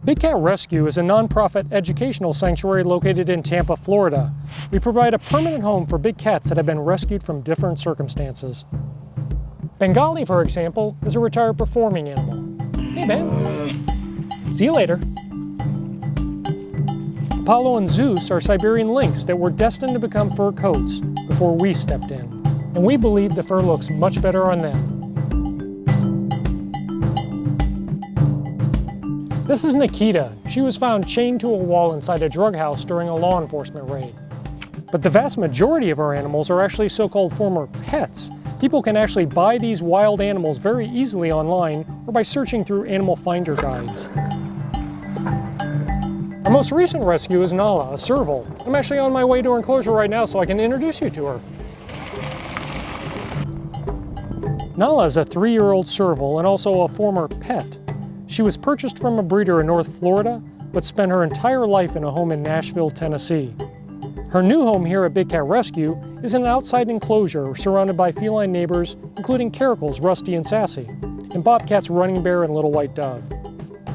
Big Cat Rescue is a nonprofit educational sanctuary located in Tampa, Florida. We provide a permanent home for big cats that have been rescued from different circumstances. Bengali, for example, is a retired performing animal. Hey, Ben. See you later. Apollo and Zeus are Siberian lynx that were destined to become fur coats before we stepped in. And we believe the fur looks much better on them. This is Nikita. She was found chained to a wall inside a drug house during a law enforcement raid. But the vast majority of our animals are actually so-called former pets. People can actually buy these wild animals very easily online or by searching through animal finder guides. Our most recent rescue is Nala, a serval. I'm actually on my way to her enclosure right now so I can introduce you to her. Nala is a 3-year-old serval and also a former pet. She was purchased from a breeder in North Florida, but spent her entire life in a home in Nashville, Tennessee. Her new home here at Big Cat Rescue is an outside enclosure surrounded by feline neighbors, including caracals, Rusty and Sassy, and bobcats, Running Bear, and Little White Dove.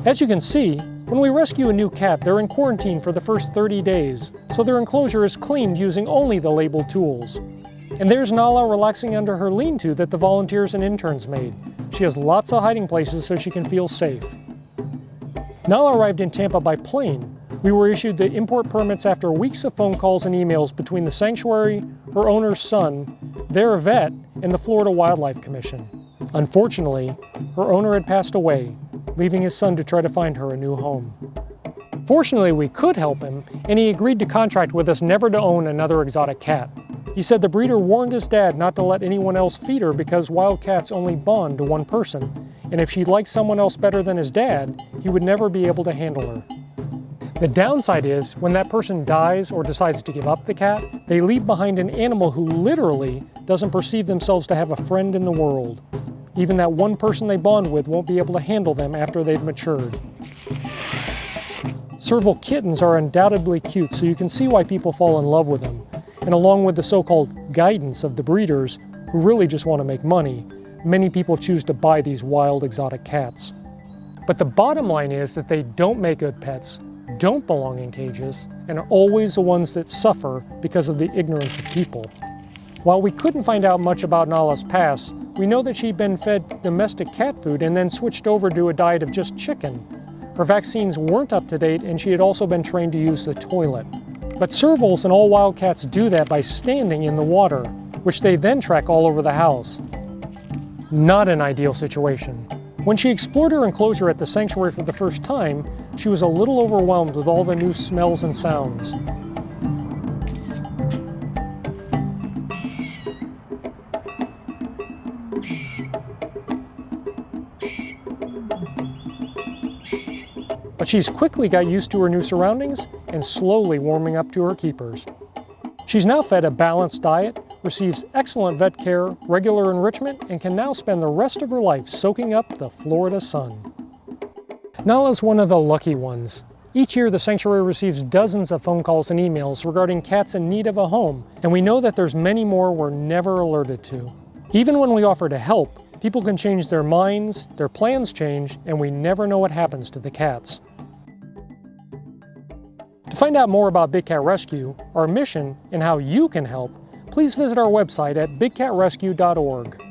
As you can see, when we rescue a new cat, they're in quarantine for the first 30 days, so their enclosure is cleaned using only the labeled tools. And there's Nala relaxing under her lean-to that the volunteers and interns made. She has lots of hiding places so she can feel safe. Nala arrived in Tampa by plane. We were issued the import permits after weeks of phone calls and emails between the sanctuary, her owner's son, their vet, and the Florida Wildlife Commission. Unfortunately, her owner had passed away, leaving his son to try to find her a new home. Fortunately, we could help him, and he agreed to contract with us never to own another exotic cat. He said the breeder warned his dad not to let anyone else feed her because wild cats only bond to one person, and if she liked someone else better than his dad, he would never be able to handle her. The downside is, when that person dies or decides to give up the cat, they leave behind an animal who literally doesn't perceive themselves to have a friend in the world. Even that one person they bond with won't be able to handle them after they've matured. Serval kittens are undoubtedly cute, so you can see why people fall in love with them. And along with the so-called guidance of the breeders, who really just want to make money, many people choose to buy these wild exotic cats. But the bottom line is that they don't make good pets, don't belong in cages, and are always the ones that suffer because of the ignorance of people. While we couldn't find out much about Nala's past, we know that she'd been fed domestic cat food and then switched over to a diet of just chicken. Her vaccines weren't up to date, and she had also been trained to use the toilet. But servals and all wild cats do that by standing in the water, which they then track all over the house. Not an ideal situation. When she explored her enclosure at the sanctuary for the first time, she was a little overwhelmed with all the new smells and sounds. But she's quickly got used to her new surroundings and slowly warming up to her keepers. She's now fed a balanced diet, receives excellent vet care, regular enrichment, and can now spend the rest of her life soaking up the Florida sun. Nala's one of the lucky ones. Each year, the sanctuary receives dozens of phone calls and emails regarding cats in need of a home, and we know that there's many more we're never alerted to. Even when we offer to help, people can change their minds, their plans change, and we never know what happens to the cats. To find out more about Big Cat Rescue, our mission, and how you can help, please visit our website at bigcatrescue.org.